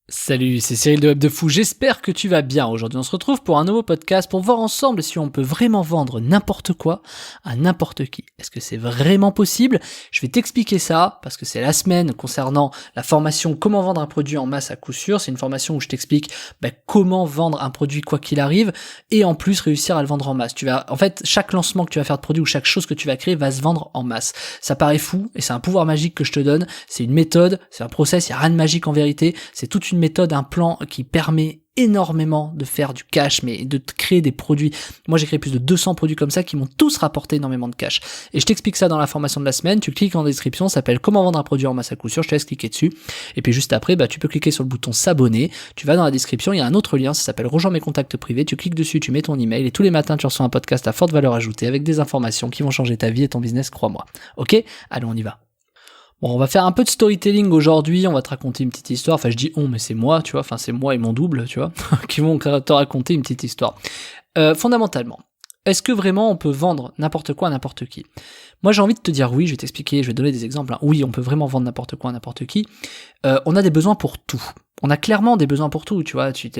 Salut, c'est Cyril de Web de Fou, j'espère que tu vas bien. Aujourd'hui on se retrouve pour un nouveau podcast pour voir ensemble si on peut vraiment vendre n'importe quoi à n'importe qui. Est-ce que c'est vraiment possible? Je vais t'expliquer ça parce que c'est la semaine concernant la formation comment vendre un produit en masse à coup sûr. C'est une formation où je t'explique comment vendre un produit quoi qu'il arrive et en plus réussir à le vendre en masse. En fait, chaque lancement que tu vas faire de produit ou chaque chose que tu vas créer va se vendre en masse. Ça paraît fou et c'est un pouvoir magique que je te donne. C'est une méthode, c'est un process, il n'y a rien de magique en vérité. C'est toute une méthode, un plan qui permet énormément de faire du cash, mais de créer des produits. Moi, j'ai créé plus de 200 produits comme ça qui m'ont tous rapporté énormément de cash. Et je t'explique ça dans la formation de la semaine. Tu cliques en description, ça s'appelle comment vendre un produit en masse à coup sûr. Je te laisse cliquer dessus. Et puis juste après, tu peux cliquer sur le bouton s'abonner. Tu vas dans la description, il y a un autre lien, ça s'appelle rejoins mes contacts privés. Tu cliques dessus, tu mets ton email et tous les matins, tu reçois un podcast à forte valeur ajoutée avec des informations qui vont changer ta vie et ton business, crois-moi. Ok? Allez, on y va. Bon, on va faire un peu de storytelling aujourd'hui, on va te raconter une petite histoire, enfin je dis on, mais c'est moi, tu vois, enfin c'est moi et mon double, tu vois, qui vont te raconter une petite histoire. Fondamentalement, est-ce que vraiment on peut vendre n'importe quoi à n'importe qui? Moi j'ai envie de te dire oui, je vais t'expliquer, je vais donner des exemples, hein. Oui, on peut vraiment vendre n'importe quoi à n'importe qui. On a des besoins pour tout. On a clairement des besoins pour tout, tu vois, tu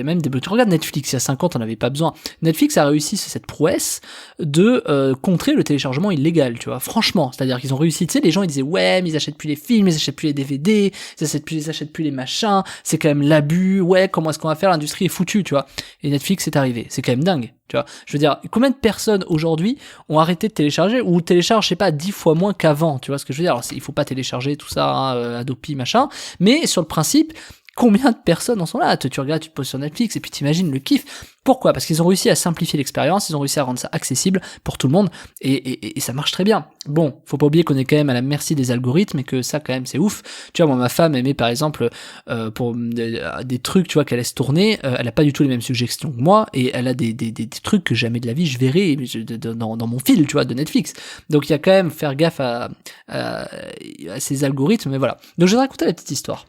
regardes Netflix, il y a 5 ans, t'en avais pas besoin. Netflix a réussi cette prouesse de contrer le téléchargement illégal, tu vois, franchement, c'est-à-dire qu'ils ont réussi, tu sais, les gens ils disaient ouais, mais ils achètent plus les films, ils achètent plus les DVD, ils achètent plus les machins, c'est quand même l'abus, ouais, comment est-ce qu'on va faire, l'industrie est foutue, tu vois. Et Netflix est arrivé, c'est quand même dingue, tu vois. Je veux dire, combien de personnes aujourd'hui ont arrêté de télécharger ou téléchargent, je sais pas, 10 fois moins qu'avant, tu vois ce que je veux dire. Alors, il faut pas télécharger tout ça, hein, Adopi, machin, mais sur le principe, combien de personnes en sont là? Tu regardes, tu te poses sur Netflix et puis t'imagines le kiff. Pourquoi? Parce qu'ils ont réussi à simplifier l'expérience, ils ont réussi à rendre ça accessible pour tout le monde et ça marche très bien. Bon, faut pas oublier qu'on est quand même à la merci des algorithmes et que ça quand même c'est ouf. Tu vois, moi ma femme aimait par exemple pour des trucs, tu vois, qu'elle laisse tourner, elle a pas du tout les mêmes suggestions que moi et elle a des trucs que jamais de la vie je verrai dans mon fil, tu vois, de Netflix. Donc il y a quand même faire gaffe à ces algorithmes, mais voilà. Donc je vais te raconter la petite histoire.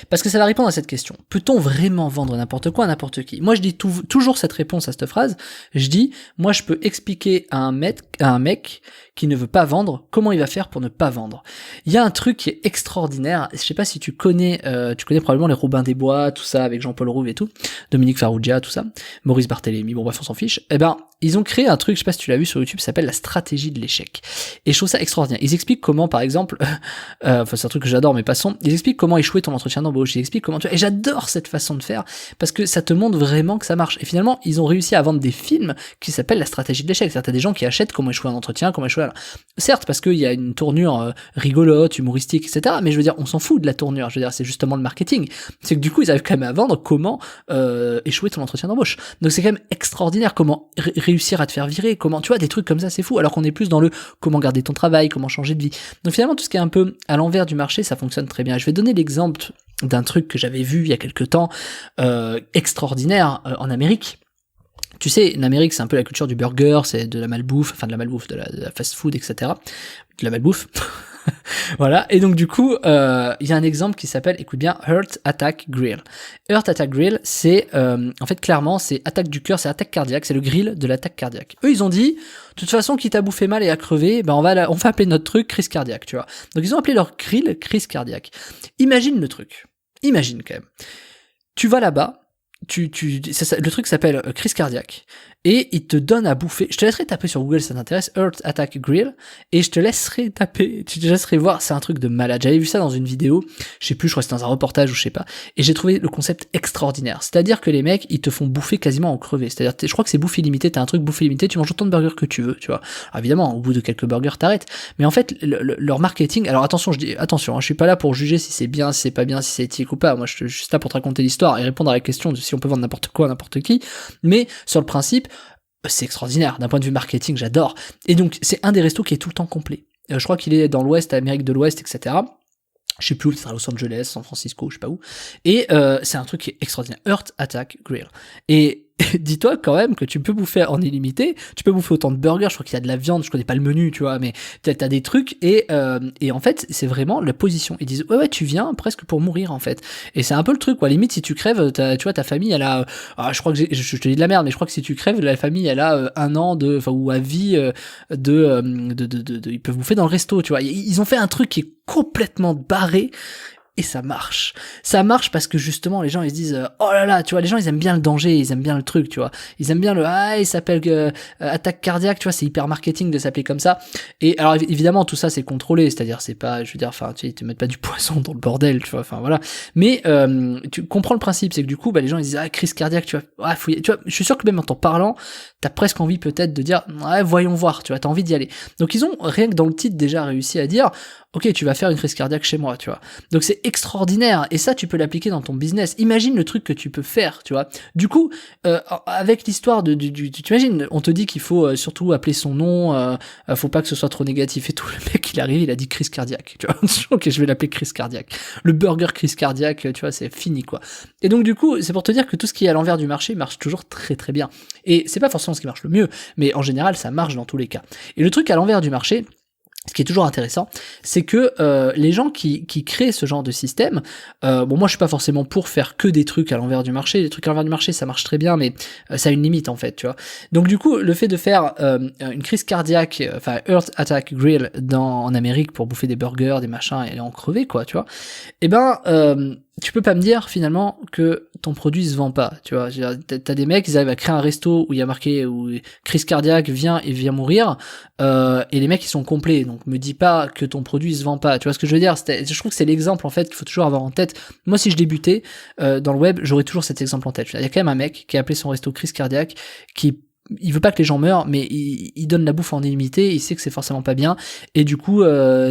Parce que ça va répondre à cette question. Peut-on vraiment vendre n'importe quoi à n'importe qui? Moi, je dis toujours cette réponse à cette phrase. Je dis, moi, je peux expliquer à un mec qui ne veut pas vendre comment il va faire pour ne pas vendre. Il y a un truc qui est extraordinaire. Je sais pas si tu connais probablement les Robin des Bois, tout ça, avec Jean-Paul Rouve et tout, Dominique Farrugia, tout ça, Maurice Barthélémy, bon bref, on s'en fiche. Eh ben, ils ont créé un truc, je sais pas si tu l'as vu sur YouTube, ça s'appelle la stratégie de l'échec. Et je trouve ça extraordinaire. Ils expliquent comment, par exemple, enfin c'est un truc que j'adore, mais passons, ils expliquent comment échouer ton entretien d'embauche, ils expliquent comment et j'adore cette façon de faire, parce que ça te montre vraiment que ça marche. Et finalement, ils ont réussi à vendre des films qui s'appellent la stratégie de l'échec. C'est-à-dire, t'as des gens qui achètent comment échouer un entretien, comment échouer certes, parce qu'il y a une tournure rigolote, humoristique, etc. Mais je veux dire, on s'en fout de la tournure. Je veux dire, c'est justement le marketing. C'est que du coup, ils arrivent quand même à vendre comment échouer ton entretien d'embauche. Donc c'est quand même extraordinaire comment réussir à te faire virer, comment, tu vois, des trucs comme ça, c'est fou. Alors qu'on est plus dans le comment garder ton travail, comment changer de vie. Donc finalement, tout ce qui est un peu à l'envers du marché, ça fonctionne très bien. Je vais donner l'exemple d'un truc que j'avais vu il y a quelque temps, extraordinaire en Amérique. Tu sais, en Amérique, c'est un peu la culture du burger, c'est de la malbouffe, de la fast food, etc. De la malbouffe. Voilà. Et donc, du coup, il y a un exemple qui s'appelle, écoute bien, Heart Attack Grill. Heart Attack Grill, c'est, en fait, clairement, c'est attaque du cœur, c'est attaque cardiaque, c'est le grill de l'attaque cardiaque. Eux, ils ont dit, de toute façon, quitte à bouffer mal et à crever, on va appeler notre truc crise cardiaque, tu vois. Donc, ils ont appelé leur grill crise cardiaque. Imagine le truc. Imagine, quand même. Tu vas là-bas, le truc s'appelle crise cardiaque et il te donne à bouffer. Je te laisserai taper sur Google si ça t'intéresse, Heart Attack Grill, et tu te laisserai voir, c'est un truc de malade. J'avais vu ça dans une vidéo, je sais plus, je crois que c'était dans un reportage ou je sais pas, et j'ai trouvé le concept extraordinaire. C'est-à-dire que les mecs, ils te font bouffer quasiment en crever. C'est-à-dire, je crois que c'est bouffe illimité, t'as un truc bouffe illimité, tu manges autant de burgers que tu veux, tu vois. Alors évidemment, au bout de quelques burgers, t'arrêtes. Mais en fait, leur marketing, alors attention, attention, je suis pas là pour juger si c'est bien, si c'est pas bien, si c'est éthique ou pas. Moi, je suis juste là pour te raconter l'histoire et répondre à la question de si on peut vendre n'importe quoi à n'importe qui. Mais, sur le principe, c'est extraordinaire, d'un point de vue marketing, j'adore. Et donc, c'est un des restos qui est tout le temps complet. Je crois qu'il est dans l'Ouest, Amérique de l'Ouest, etc. Je sais plus où, peut-être à Los Angeles, San Francisco, je sais pas où. Et c'est un truc qui est extraordinaire. Heart Attack Grill. Et dis-toi quand même que tu peux bouffer en illimité, tu peux bouffer autant de burgers, je crois qu'il y a de la viande, je connais pas le menu, tu vois, mais t'as des trucs, et en fait, c'est vraiment la position. Ils disent, ouais, tu viens presque pour mourir, en fait. Et c'est un peu le truc, quoi. Limite, si tu crèves, tu vois, ta famille, elle a, je crois que je te dis de la merde, mais je crois que si tu crèves, la famille, elle a un an ou à vie ils peuvent bouffer dans le resto, tu vois. Ils ont fait un truc qui est complètement barré, et ça marche. Ça marche parce que justement les gens ils se disent oh là là, tu vois, les gens ils aiment bien le danger, ils aiment bien le truc, tu vois. Ils aiment bien il s'appelle attaque cardiaque, tu vois, c'est hyper marketing de s'appeler comme ça. Et alors évidemment tout ça c'est contrôlé, c'est-à-dire c'est pas, je veux dire, enfin tu sais, ils te mettent pas du poisson dans le bordel, tu vois, enfin voilà. Mais tu comprends le principe, c'est que du coup les gens ils disent crise cardiaque, tu vois, tu vois, je suis sûr que même en t'en parlant, t'as presque envie peut-être de dire voyons voir, tu vois, t'as envie d'y aller. Donc ils ont rien que dans le titre déjà réussi à dire ok, tu vas faire une crise cardiaque chez moi, tu vois. Donc c'est extraordinaire, et ça tu peux l'appliquer dans ton business. Imagine le truc que tu peux faire, tu vois. Du coup, avec l'histoire tu imagines, on te dit qu'il faut surtout appeler son nom, faut pas que ce soit trop négatif et tout. Le mec il arrive, il a dit crise cardiaque, tu vois. Ok, je vais l'appeler crise cardiaque. Le burger crise cardiaque, tu vois, c'est fini quoi. Et donc du coup, c'est pour te dire que tout ce qui est à l'envers du marché marche toujours très très bien. Et c'est pas forcément ce qui marche le mieux, mais en général ça marche dans tous les cas. Et le truc à l'envers du marché, ce qui est toujours intéressant, c'est que les gens qui créent ce genre de système, bon moi je suis pas forcément pour faire que des trucs à l'envers du marché, les trucs à l'envers du marché ça marche très bien, mais ça a une limite en fait, tu vois. Donc du coup le fait de faire une crise cardiaque, enfin Earth Attack Grill en Amérique pour bouffer des burgers, des machins et en crever quoi, tu vois, et ben tu peux pas me dire finalement que ton produit se vend pas, tu vois. T'as des mecs, ils arrivent à créer un resto où il y a marqué où crise cardiaque vient mourir, et les mecs ils sont complets. Donc me dis pas que ton produit se vend pas, tu vois ce que je veux dire. Je trouve que c'est l'exemple en fait qu'il faut toujours avoir en tête. Moi si je débutais dans le web, j'aurais toujours cet exemple en tête. Il y a quand même un mec qui a appelé son resto crise cardiaque, il veut pas que les gens meurent, mais il donne la bouffe en illimité, il sait que c'est forcément pas bien, et du coup,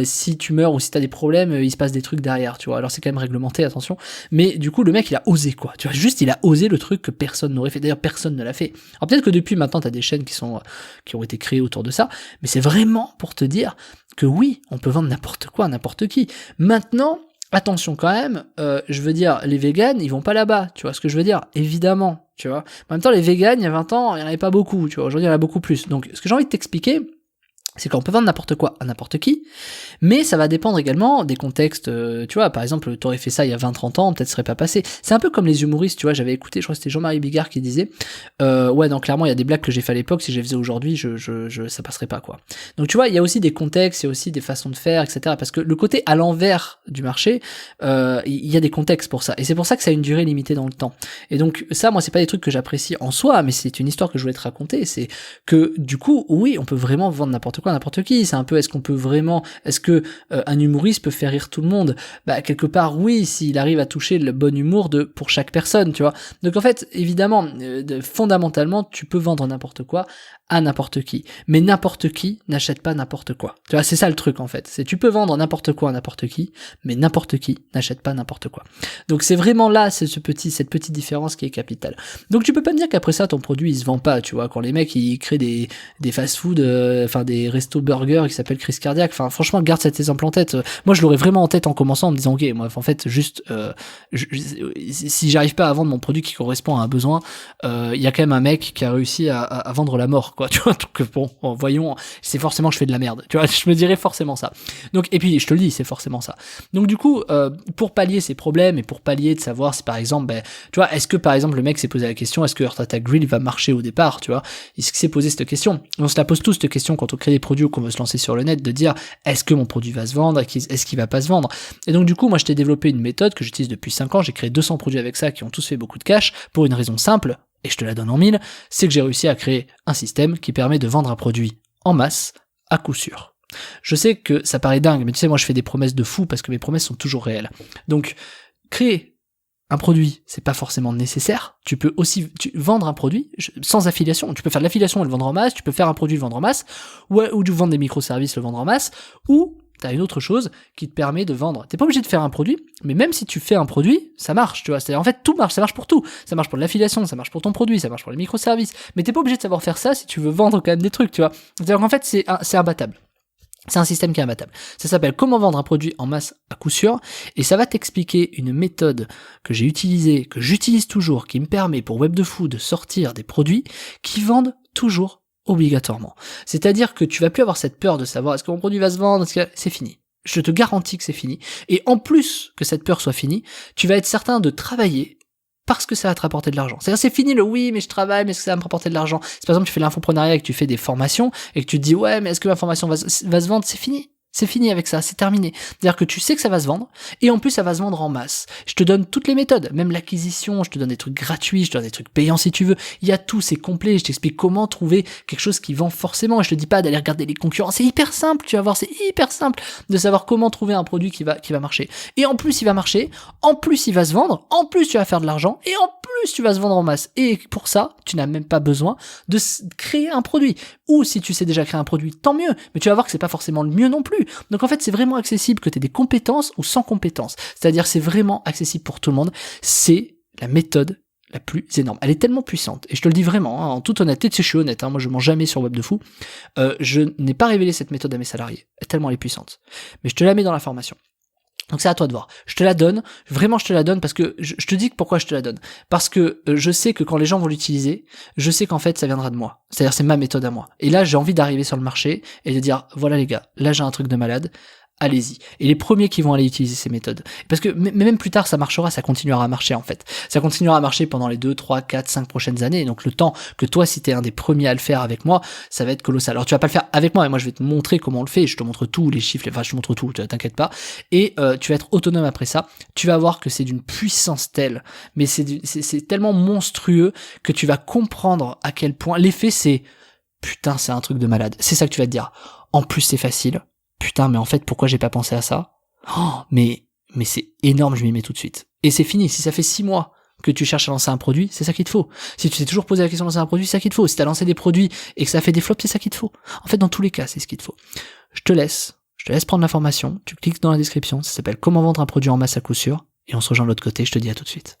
si tu meurs ou si t'as des problèmes, il se passe des trucs derrière, tu vois. Alors c'est quand même réglementé, attention, mais du coup, le mec, il a osé, quoi. Tu vois, juste, il a osé le truc que personne n'aurait fait. D'ailleurs, personne ne l'a fait. Alors peut-être que depuis maintenant, t'as des chaînes qui ont été créées autour de ça, mais c'est vraiment pour te dire que oui, on peut vendre n'importe quoi à n'importe qui. Maintenant, attention quand même, je veux dire, les véganes, ils vont pas là-bas, tu vois ce que je veux dire, évidemment, tu vois. En même temps, les véganes, il y a 20 ans, il y en avait pas beaucoup, tu vois, aujourd'hui, il y en a beaucoup plus. Donc, ce que j'ai envie de t'expliquer, c'est qu'on peut vendre n'importe quoi à n'importe qui, mais ça va dépendre également des contextes, tu vois, par exemple, t'aurais fait ça il y a 20-30 ans, peut-être ça serait pas passé. C'est un peu comme les humoristes, tu vois, j'avais écouté, je crois que c'était Jean-Marie Bigard qui disait, ouais, non, clairement, il y a des blagues que j'ai fait à l'époque, si je les faisais aujourd'hui, ça passerait pas, quoi. Donc, tu vois, il y a aussi des contextes, il y a aussi des façons de faire, etc., parce que le côté à l'envers du marché, il y a des contextes pour ça, et c'est pour ça que ça a une durée limitée dans le temps. Et donc, ça, moi, c'est pas des trucs que j'apprécie en soi, mais c'est une histoire que je voulais te raconter, c'est que, du coup, oui, on peut vraiment vendre n'importe quoi, n'importe qui. C'est un peu, est-ce que un humoriste peut faire rire tout le monde? Bah quelque part oui, s'il arrive à toucher le bon humour pour chaque personne, tu vois. Donc en fait, évidemment, fondamentalement, tu peux vendre n'importe quoi à n'importe qui, mais n'importe qui n'achète pas n'importe quoi. Tu vois, c'est ça le truc en fait. C'est tu peux vendre n'importe quoi à n'importe qui, mais n'importe qui n'achète pas n'importe quoi. Donc c'est vraiment là, c'est cette petite différence qui est capitale. Donc tu peux pas me dire qu'après ça ton produit il se vend pas, tu vois, quand les mecs ils créent des fast-food, enfin des restos burgers qui s'appellent crise cardiaque. Enfin franchement garde cet exemple en tête. Moi je l'aurais vraiment en tête en commençant en me disant ok, moi en fait juste si j'arrive pas à vendre mon produit qui correspond à un besoin, il y a quand même un mec qui a réussi à vendre la mort, quoi, tu vois. Donc bon, voyons, c'est forcément que je fais de la merde, tu vois, je me dirais forcément ça. Donc et puis je te le dis, c'est forcément ça. Donc du coup, pour pallier ces problèmes et pour pallier de savoir si par exemple, tu vois, est-ce que par exemple le mec s'est posé la question, est-ce que Earth Attack Grill va marcher au départ, tu vois, est-ce qu'il s'est posé cette question? On se la pose tous cette question quand on crée des produits ou qu'on veut se lancer sur le net, de dire est-ce que mon produit va se vendre, est-ce qu'il va pas se vendre. Et donc du coup, moi je t'ai développé une méthode que j'utilise depuis 5 ans, j'ai créé 200 produits avec ça qui ont tous fait beaucoup de cash pour une raison simple, et je te la donne en 1000, c'est que j'ai réussi à créer un système qui permet de vendre un produit en masse à coup sûr. Je sais que ça paraît dingue, mais tu sais, moi je fais des promesses de fou parce que mes promesses sont toujours réelles. Donc, créer un produit, c'est pas forcément nécessaire. Tu peux aussi vendre un produit sans affiliation. Tu peux faire de l'affiliation et le vendre en masse, tu peux faire un produit et le vendre en masse, ou vendre des microservices, le vendre en masse, ou t'as une autre chose qui te permet de vendre. T'es pas obligé de faire un produit, mais même si tu fais un produit, ça marche, tu vois. C'est-à-dire, en fait, tout marche, ça marche pour tout. Ça marche pour l'affiliation, ça marche pour ton produit, ça marche pour les microservices. Mais t'es pas obligé de savoir faire ça si tu veux vendre quand même des trucs, tu vois. C'est-à-dire qu'en fait, c'est imbattable. C'est un système qui est imbattable. Ça s'appelle comment vendre un produit en masse à coup sûr, et ça va t'expliquer une méthode que j'ai utilisée, que j'utilise toujours, qui me permet pour Web de Fou de sortir des produits qui vendent toujours obligatoirement. C'est-à-dire que tu vas plus avoir cette peur de savoir est-ce que mon produit va se vendre, c'est fini. Je te garantis que c'est fini. Et en plus que cette peur soit finie, tu vas être certain de travailler parce que ça va te rapporter de l'argent. C'est-à-dire, c'est fini le oui, mais je travaille, mais est-ce que ça va me rapporter de l'argent? Si par exemple tu fais l'infoprenariat et que tu fais des formations et que tu te dis ouais, mais est-ce que ma formation va se vendre? C'est fini. C'est fini avec ça, c'est terminé. C'est-à-dire que tu sais que ça va se vendre, et en plus ça va se vendre en masse. Je te donne toutes les méthodes, même l'acquisition, je te donne des trucs gratuits, je te donne des trucs payants si tu veux. Il y a tout, c'est complet, je t'explique comment trouver quelque chose qui vend forcément, et je te dis pas d'aller regarder les concurrents, c'est hyper simple, tu vas voir, c'est hyper simple de savoir comment trouver un produit qui va marcher. Et en plus il va marcher, en plus il va se vendre, en plus tu vas faire de l'argent, et en plus tu vas se vendre en masse. Et pour ça, tu n'as même pas besoin de créer un produit. Ou si tu sais déjà créer un produit, tant mieux, mais tu vas voir que c'est pas forcément le mieux non plus. Donc en fait, c'est vraiment accessible que tu aies des compétences ou sans compétences. C'est-à-dire c'est vraiment accessible pour tout le monde. C'est la méthode la plus énorme. Elle est tellement puissante, et je te le dis vraiment, hein, en toute honnêteté, tu sais, je suis honnête, hein, moi je mens jamais sur Web de Fou, je n'ai pas révélé cette méthode à mes salariés, tellement elle est puissante. Mais je te la mets dans la formation. Donc c'est à toi de voir. Je te la donne, vraiment je te la donne parce que je te dis pourquoi je te la donne. Parce que je sais que quand les gens vont l'utiliser, je sais qu'en fait ça viendra de moi. C'est-à-dire c'est ma méthode à moi. Et là j'ai envie d'arriver sur le marché et de dire voilà les gars, là j'ai un truc de malade. Allez-y. Et les premiers qui vont aller utiliser ces méthodes. Parce que même plus tard, ça marchera, ça continuera à marcher en fait. Ça continuera à marcher pendant les 2, 3, 4, 5 prochaines années. Et donc le temps que toi, si t'es un des premiers à le faire avec moi, ça va être colossal. Alors tu vas pas le faire avec moi, mais moi je vais te montrer comment on le fait. Je te montre tout, les chiffres, enfin je te montre tout, t'inquiète pas. Et tu vas être autonome après ça. Tu vas voir que c'est d'une puissance telle, mais c'est tellement monstrueux que tu vas comprendre à quel point l'effet c'est putain, c'est un truc de malade. C'est ça que tu vas te dire. En plus c'est facile. Putain, mais en fait, pourquoi j'ai pas pensé à ça? Oh, mais c'est énorme, je m'y mets tout de suite. Et c'est fini. Si ça fait 6 mois que tu cherches à lancer un produit, c'est ça qu'il te faut. Si tu t'es toujours posé la question de lancer un produit, c'est ça qu'il te faut. Si t'as lancé des produits et que ça fait des flops, c'est ça qu'il te faut. En fait, dans tous les cas, c'est ce qu'il te faut. Je te laisse prendre l'information. Tu cliques dans la description. Ça s'appelle Comment vendre un produit en masse à coup sûr. Et on se rejoint de l'autre côté. Je te dis à tout de suite.